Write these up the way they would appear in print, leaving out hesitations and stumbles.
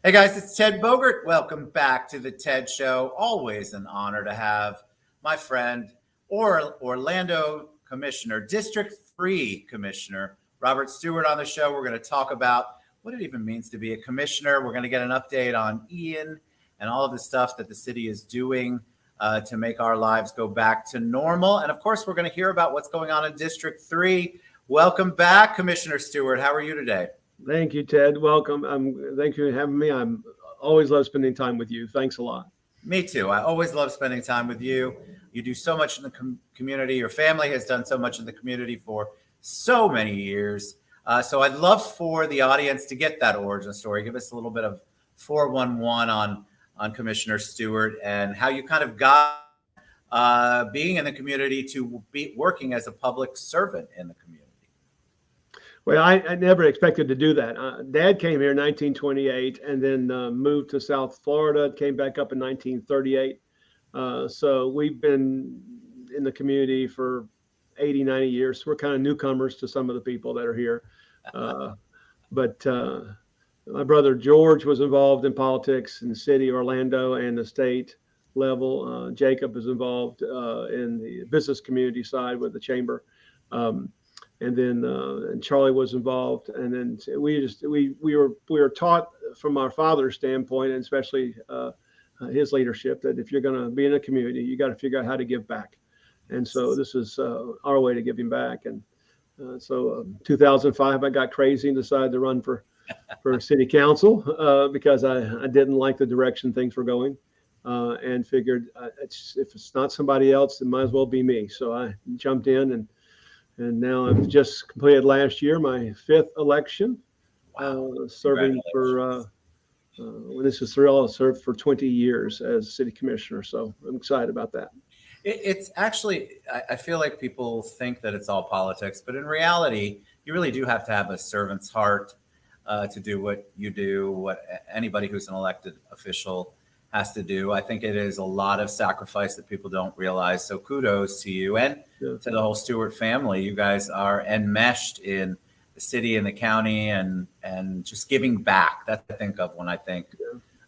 Hey guys, it's Ted Bogert. Welcome back to the TED Show. Always an honor to have my friend Orlando Commissioner, District 3 Commissioner Robert Stuart on the show. We're going to talk about what it even means to be a commissioner. We're going to get an update on Ian and all of the stuff that the city is doing to make our lives go back to normal. And of course, we're going to hear about what's going on in District 3. Welcome back, Commissioner Stuart. How are you today? Thank you, Ted. Welcome. Thank you for having me. I'm always love spending time with you. Thanks a lot. Me too. I always love spending time with you. You do so much in the community. Your family has done so much in the community for so many years. So I'd love for the audience to get that origin story. Give us a little bit of 411 on Commissioner Stuart and how you kind of got being in the community to be working as a public servant in the community. Well, I never expected to do that. Dad came here in 1928 and then moved to South Florida, came back up in 1938. So we've been in the community for 80, 90 years. We're kind of newcomers to some of the people that are here. But my brother George was involved in politics in the city, Orlando, and the state level. Jacob is involved in the business community side with the chamber. And then and Charlie was involved, and then we were taught from our father's standpoint, and especially his leadership, that if you're going to be in a community, you got to figure out how to give back. And so this is our way to giving back. And so 2005, I got crazy and decided to run for city council because I didn't like the direction things were going, and figured if it's not somebody else, it might as well be me. So I jumped in and now I've just completed last year my 5th election, serving for, this is thrill. I'll serve for 20 years as city commissioner. So I'm excited about that. It's actually, I feel like people think that it's all politics, but in reality, you really do have to have a servant's heart to do what you do, what anybody who's an elected official has to do. I think it is a lot of sacrifice that people don't realize. So kudos to you and to the whole Stewart family. You guys are enmeshed in the city and the county and just giving back. That's what I think of when I think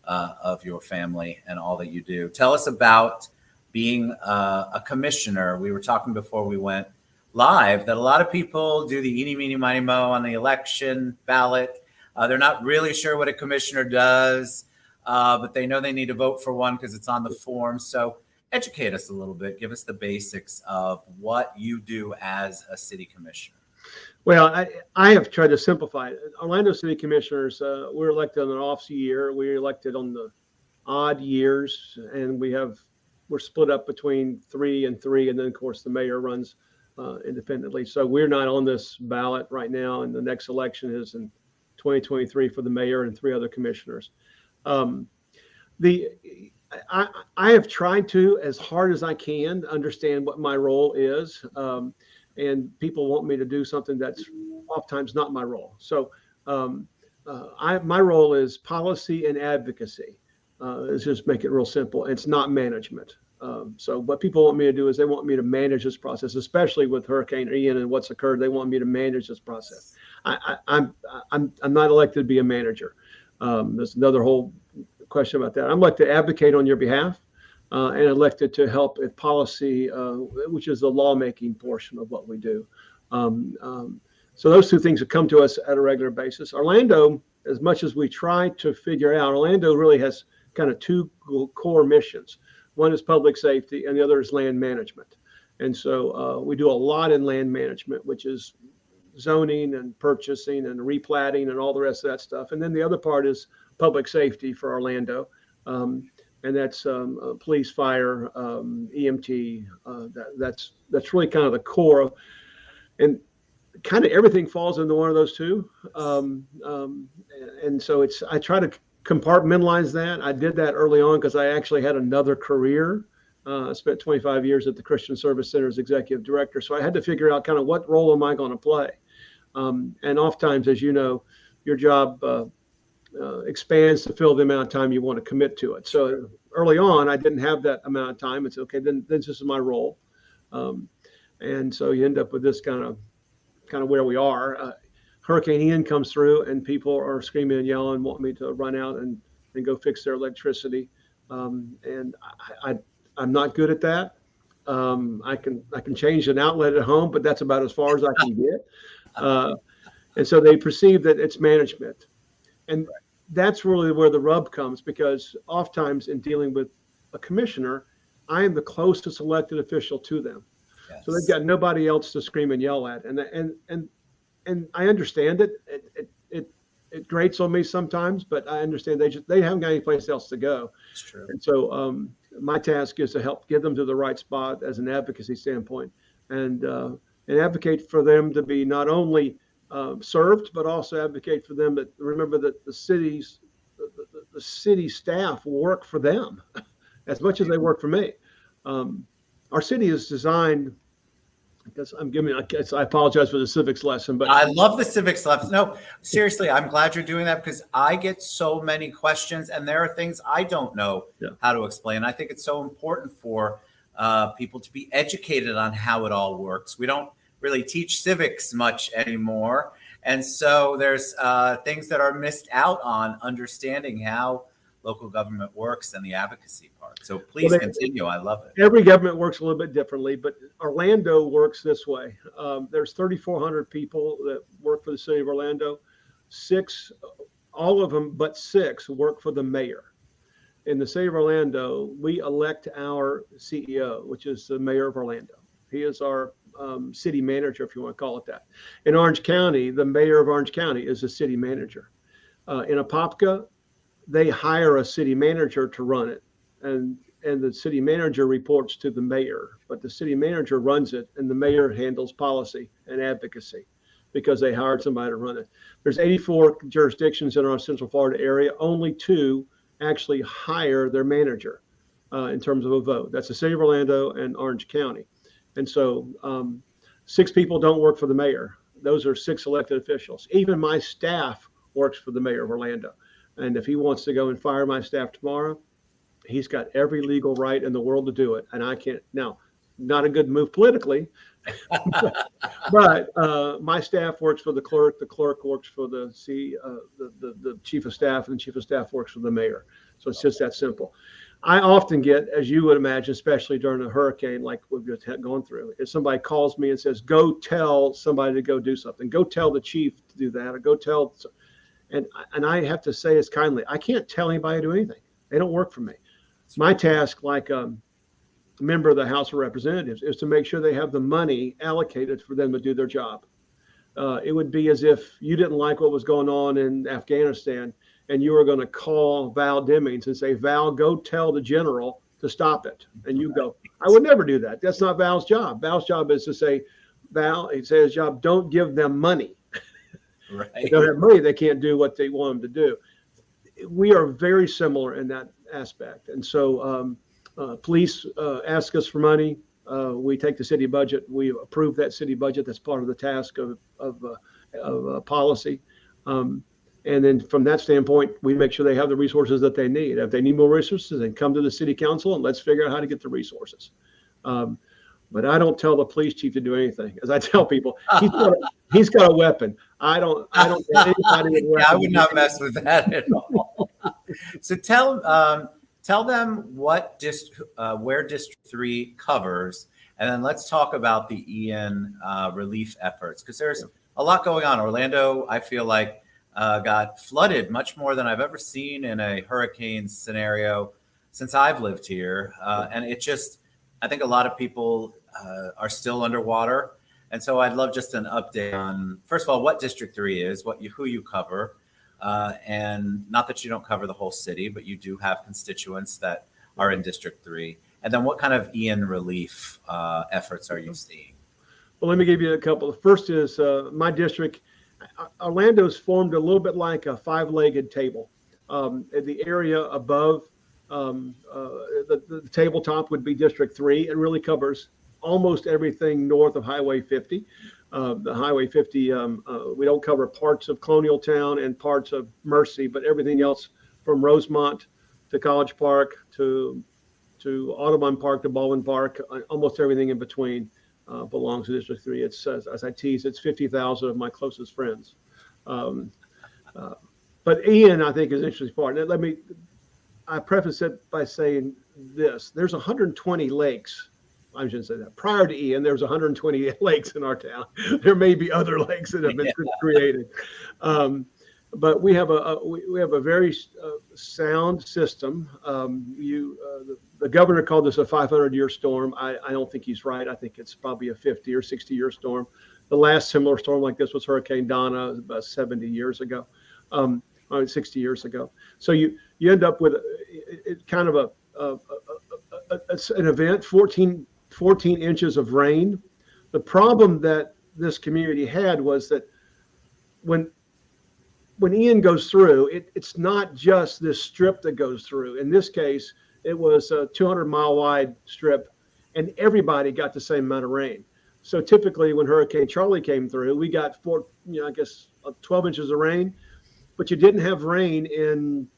of your family and all that you do. Tell us about being a commissioner. We were talking before we went live that a lot of people do the eeny, meeny, miny, mo on the election ballot. They're not really sure what a commissioner does. But they know they need to vote for one because it's on the form. So educate us a little bit. Give us the basics of what you do as a city commissioner. Well, I have tried to simplify it. Orlando City Commissioners, we're elected on an off year. We're elected on the odd years, and we're split up between 3 and 3. And then, of course, the mayor runs independently. So we're not on this ballot right now. And the next election is in 2023 for the mayor and 3 other commissioners. I have tried to, as hard as I can, understand what my role is. And people want me to do something that's oftentimes not my role. So my role is policy and advocacy. Let's just make it real simple. It's not management. So what people want me to do is they want me to manage this process, especially with Hurricane Ian and what's occurred. They want me to manage this process. I'm not elected to be a manager. There's another whole question about that. I'm elected to advocate on your behalf and elected to help with policy, which is the lawmaking portion of what we do. So those 2 things have come to us at a regular basis. Orlando, as much as we try to figure out, Orlando really has kind of 2 core missions. One is public safety and the other is land management. And so we do a lot in land management, which is zoning and purchasing and replatting and all the rest of that stuff. And then the other part is public safety for Orlando. And that's police, fire, EMT. That's really kind of the core. And kind of everything falls into one of those 2. And so I try to compartmentalize that. I did that early on because I actually had another career. I spent 25 years at the Christian Service Center as executive director. So I had to figure out kind of what role am I going to play. And oftentimes, as you know, your job expands to fill the amount of time you want to commit to it. So early on, I didn't have that amount of time. It's okay, then this is my role. And so you end up with this kind of where we are. Hurricane Ian comes through and people are screaming and yelling, want me to run out and go fix their electricity. And I'm not good at that. I can change an outlet at home, but that's about as far as I can get. And so they perceive that it's management. And that's really where the rub comes, because oftentimes in dealing with a commissioner, I am the closest elected official to them. Yes. So they've got nobody else to scream and yell at. And I understand it. It grates on me sometimes, but I understand they haven't got any place else to go. It's true. And so my task is to help get them to the right spot as an advocacy standpoint, and advocate for them to be not only served, but also advocate for them that remember that the city staff work for them as much as they work for me. Our city is designed. I apologize for the civics lesson, but I love the civics lesson. No, seriously, I'm glad you're doing that, because I get so many questions and there are things I don't know how to explain. I think it's so important for people to be educated on how it all works. We don't really teach civics much anymore. And so there's things that are missed out on understanding how local government works and the advocacy part. So please continue. I love it. Every government works a little bit differently, but Orlando works this way. There's 3,400 people that work for the city of Orlando. All of them but 6 work for the mayor. In the city of Orlando, we elect our CEO, which is the mayor of Orlando. He is our city manager, if you want to call it that. In Orange County, the mayor of Orange County is the city manager. In Apopka, they hire a city manager to run it, and the city manager reports to the mayor, but the city manager runs it, and the mayor handles policy and advocacy because they hired somebody to run it. There's 84 jurisdictions in our Central Florida area. Only 2 actually hire their manager in terms of a vote. That's the city of Orlando and Orange County. And so 6 people don't work for the mayor. Those are 6 elected officials. Even my staff works for the mayor of Orlando. And if he wants to go and fire my staff tomorrow, he's got every legal right in the world to do it. And I can't. Now, not a good move politically, but my staff works for the clerk. The clerk works for the chief of staff, and the chief of staff works for the mayor. So it's just that simple. I often get, as you would imagine, especially during a hurricane like we've just gone through, if somebody calls me and says, go tell somebody to go do something, go tell the chief to do that, or go tell. And I have to say this kindly, I can't tell anybody to do anything. They don't work for me. My task, like a member of the House of Representatives, is to make sure they have the money allocated for them to do their job. It would be as if you didn't like what was going on in Afghanistan and you were going to call Val Demings and say, Val, go tell the general to stop it. And you go, I would never do that. That's not Val's job. Val's job is to say, Val, he'd say his job, don't give them money. Right. They don't have money, they can't do what they want them to do. We are very similar in that aspect. And so police ask us for money. We take the city budget. We approve that city budget. That's part of the task of policy. And then from that standpoint, we make sure they have the resources that they need. If they need more resources, then come to the city council and let's figure out how to get the resources. But I don't tell the police chief to do anything. As I tell people, he's got a weapon. I don't get anybody with a weapon. I would not mess with that at all. So tell them where District 3 covers, and then let's talk about the Ian relief efforts, because there's a lot going on. Orlando, I feel like, got flooded much more than I've ever seen in a hurricane scenario since I've lived here. And I think a lot of people are still underwater. And so I'd love just an update on, first of all, what District 3 is, who you cover. And not that you don't cover the whole city, but you do have constituents that are in District 3. And then what kind of Ian relief efforts are you seeing? Well, let me give you a couple. The first is my district. Orlando's formed a little bit like a 5-legged table. The area above the tabletop would be District 3. It really covers almost everything north of Highway 50. The Highway 50, we don't cover parts of Colonial Town and parts of Mercy, but everything else from Rosemont to College Park to Audubon Park to Baldwin Park, almost everything in between belongs to District 3. It's, as I tease, it's 50,000 of my closest friends. Um, but Ian, I think, is an interesting part. And I preface it by saying this: there's 120 lakes. I shouldn't say that. Prior to Ian, there was 120 lakes in our town. There may be other lakes that have been created, but we have a very sound system. The governor called this a 500-year storm. I don't think he's right. I think it's probably a 50 or 60-year storm. The last similar storm like this was Hurricane Donna about 70 years ago. 60 years ago. So you end up with kind of an event, 14 inches of rain. The problem that this community had was that when Ian goes through, it's not just this strip that goes through. In this case, it was a 200-mile wide strip, and everybody got the same amount of rain. So typically when Hurricane Charlie came through, we got 12 inches of rain. But you didn't have rain in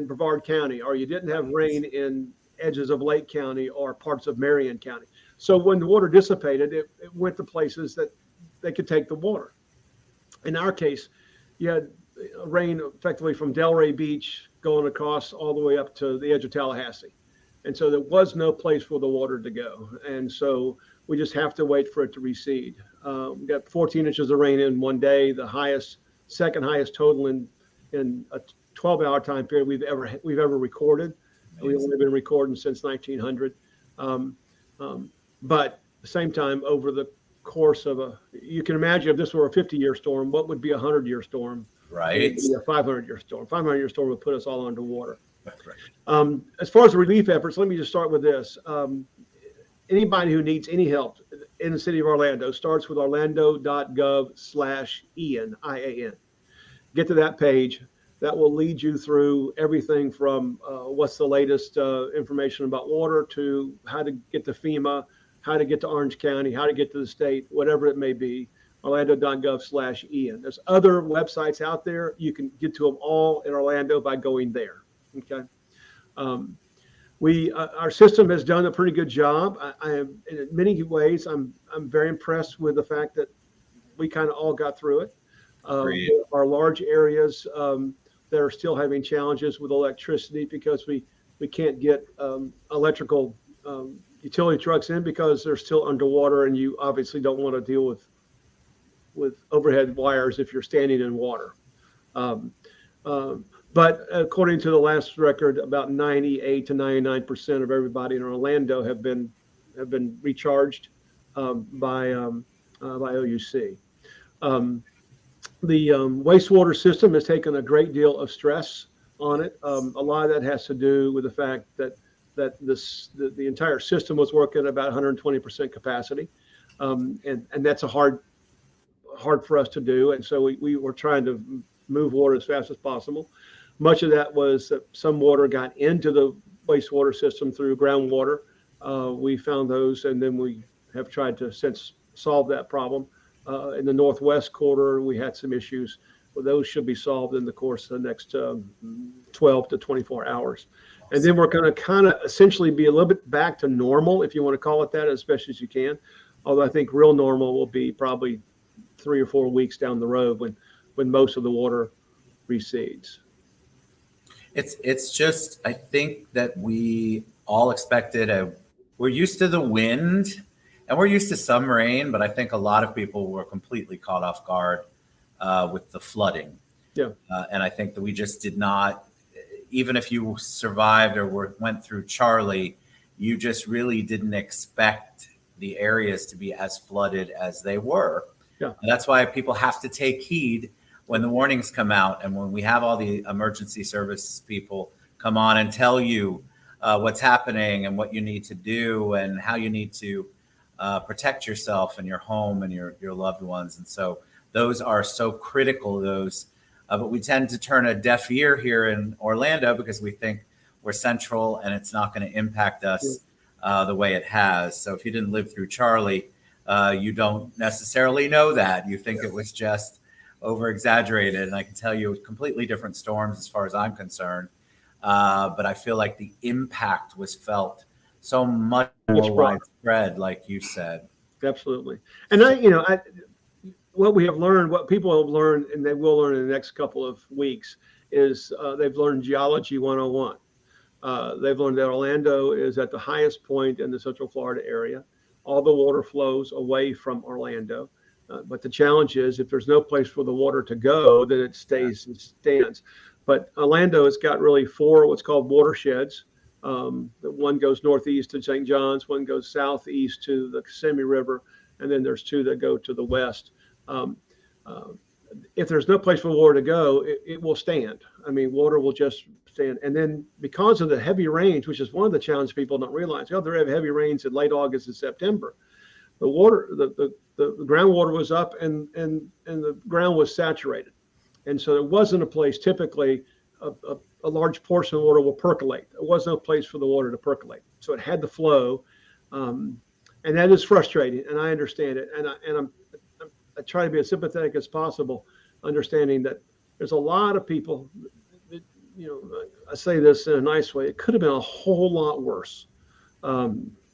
Brevard County, or you didn't have rain in edges of Lake County or parts of Marion County. So when the water dissipated, it went to places that they could take the water. In our case, you had rain effectively from Delray Beach going across all the way up to the edge of Tallahassee. And so there was no place for the water to go. And so we just have to wait for it to recede. We got 14 inches of rain in one day, the second highest total in a 12-hour time period we've ever recorded. Amazing. We've only been recording since 1900. But at the same time, over the course of you can imagine if this were a 50-year storm, what would be a 100-year storm? Right. It would be a 500-year storm. 500-year storm would put us all underwater. Right. As far as the relief efforts, let me just start with this. Anybody who needs any help in the city of Orlando starts with Orlando.Gov/Ian, IAN. Get to that page. That will lead you through everything from what's the latest information about water to how to get to FEMA, how to get to Orange County, how to get to the state, whatever it may be. Orlando.Gov/Ian. There's other websites out there. You can get to them all in Orlando by going there. Okay. Our system has done a pretty good job. I am, in many ways, I'm very impressed with the fact that we kind of all got through it. Our large areas that are still having challenges with electricity because we can't get electrical utility trucks in because they're still underwater, and you obviously don't want to deal with overhead wires if you're standing in water. But according to the last record, about 98 to 99% of everybody in Orlando have been recharged by OUC. The wastewater system has taken a great deal of stress on it. A lot of that has to do with the fact that the entire system was working at about 120% capacity, and that's hard for us to do. And so we were trying to move water as fast as possible. Much of that was that some water got into the wastewater system through groundwater. We found those, and then we have tried to since solve that problem. In the northwest quarter, we had some issues. Well, those should be solved in the course of the next 12 to 24 hours. And then we're going to kind of essentially be a little bit back to normal, if you want to call it that, as best as you can. Although I think real normal will be probably 3 or 4 weeks down the road when most of the water recedes. It's just, I think that we all expected we're used to the wind and we're used to some rain, but I think a lot of people were completely caught off guard with the flooding. Yeah. And I think that we just did not, even if you survived or went through Charlie, you just really didn't expect the areas to be as flooded as they were. Yeah. And that's why people have to take heed when the warnings come out and when we have all the emergency services people come on and tell you what's happening and what you need to do and how you need to protect yourself and your home and your loved ones. And so those are so critical, but we tend to turn a deaf ear here in Orlando because we think we're central and it's not going to impact us the way it has. So if you didn't live through Charlie, you don't necessarily know that. You think it was just over exaggerated. And I can tell you completely different storms as far as I'm concerned. But I feel like the impact was felt so much more widespread, like you said. Absolutely. And what we have learned, what people have learned, and they will learn in the next couple of weeks, is they've learned geology 101. They've learned that Orlando is at the highest point in the Central Florida area. All the water flows away from Orlando. But the challenge is if there's no place for the water to go, then it stays and stands. But Orlando has got really four what's called watersheds. One goes northeast to St. John's, one goes southeast to the Kissimmee River, and then there's two that go to the west. If there's no place for water to go, it will stand. I mean, water will just stand. And then because of the heavy rains, which is one of the challenges people don't realize, there have heavy rains in late August and September. The water, the groundwater was up and the ground was saturated. And so there wasn't a place, typically a large portion of water will percolate. There was no place for the water to percolate. So it had to flow. And that is frustrating, and I understand it. And I try to be as sympathetic as possible, understanding that there's a lot of people that, I say this in a nice way, it could have been a whole lot worse.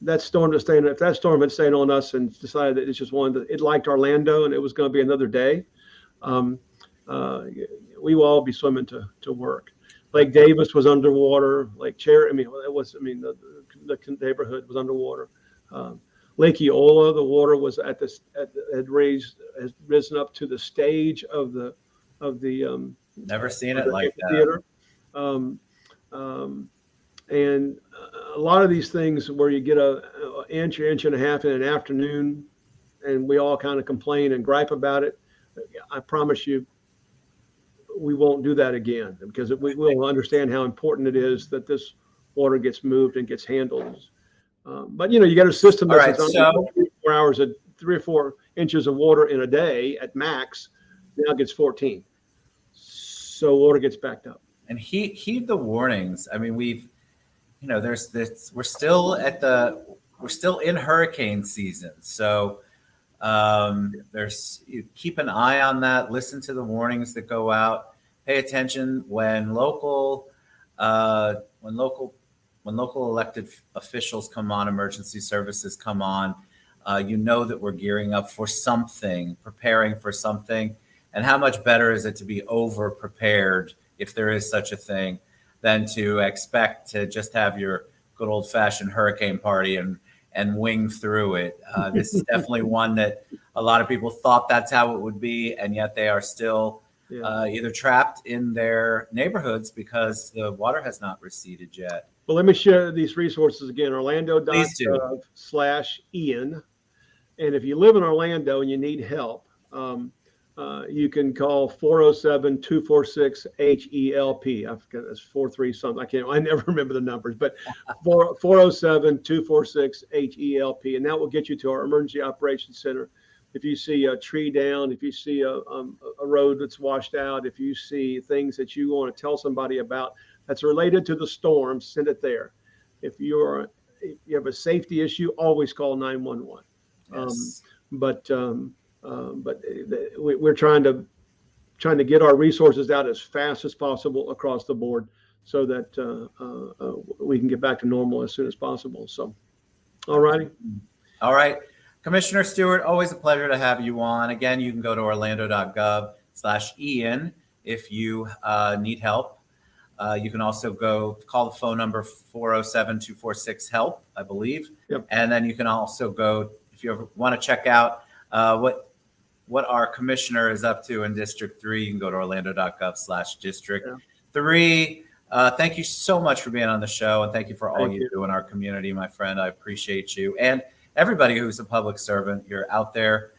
That storm if that storm had stayed on us and decided that it's just it liked Orlando and it was going to be another day, we will all be swimming to work. Lake Davis was underwater. Lake Cherry, the neighborhood was underwater. Lake Eola, the water was had risen up to the stage of the Never seen it like that. Theater. And a lot of these things where you get an inch or inch and a half in an afternoon, and we all kind of complain and gripe about it. I promise you, we won't do that again, because we will understand how important it is that this water gets moved and gets handled. But you got a system that's 4 hours, 3 or 4 inches of water in a day at max. Now it gets 14, so water gets backed up. And heed the warnings. I mean, there's this. We're still in hurricane season, so you keep an eye on that. Listen to the warnings that go out. Pay attention when local elected officials come on, emergency services come on. That we're gearing up for something, preparing for something. And how much better is it to be over prepared, if there is such a thing, than to expect to just have your good old fashioned hurricane party and wing through it. This is definitely one that a lot of people thought that's how it would be, and yet they are still either trapped in their neighborhoods because the water has not receded yet. Well, let me share these resources again, Orlando.Gov/Ian. And if you live in Orlando and you need help, you can call 407-246-HELP. I forget, it's 43 something. I never remember the numbers, but 407-246-HELP. And that will get you to our Emergency Operations Center. If you see a tree down, if you see a road that's washed out, if you see things that you want to tell somebody about that's related to the storm, send it there. If you have a safety issue, always call 911. Yes. But we're trying to get our resources out as fast as possible across the board, so that we can get back to normal as soon as possible. So, all righty. All right. Commissioner Stuart, always a pleasure to have you on. Again, you can go to Orlando.Gov/Ian if you need help. You can also call the phone number 407-246-HELP, I believe. Yep. And then you can also go, if you ever want to check out what our commissioner is up to in District 3, you can go to Orlando.Gov/District 3. Thank you so much for being on the show, and thank you for all you do in our community, my friend. I appreciate you. And everybody who's a public servant, you're out there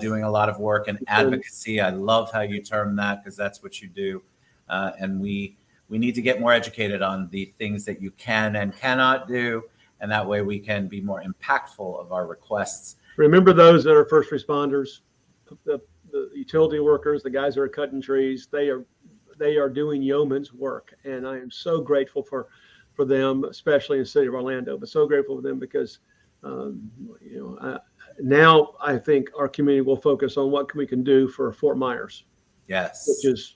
doing a lot of work and advocacy. I love how you term that, because that's what you do. And we need to get more educated on the things that you can and cannot do, and that way we can be more impactful of our requests. Remember those that are first responders, the utility workers, the guys that are cutting trees. They are doing yeoman's work, and I am so grateful for them, especially in the city of Orlando. But so grateful for them because now I think our community will focus on what we can do for Fort Myers. Yes,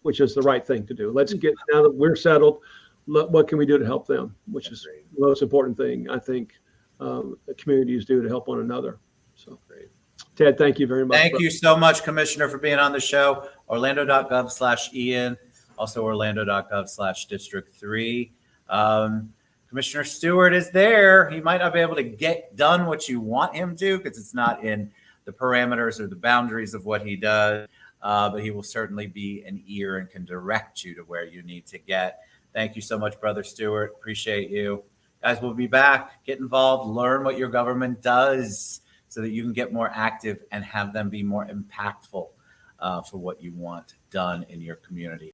which is the right thing to do. Let's get, now that we're settled, what can we do to help them? Which is the most important thing I think the communities do to help one another. So great. Ted, thank you very much. Thank you so much, Commissioner, for being on the show. Orlando.gov/Ian, also Orlando.gov/District 3. Commissioner Stewart is there. He might not be able to get done what you want him to because it's not in the parameters or the boundaries of what he does, but he will certainly be an ear and can direct you to where you need to get. Thank you so much, Brother Stewart. Appreciate you. Guys, we'll be back. Get involved. Learn what your government does so that you can get more active and have them be more impactful for what you want done in your community.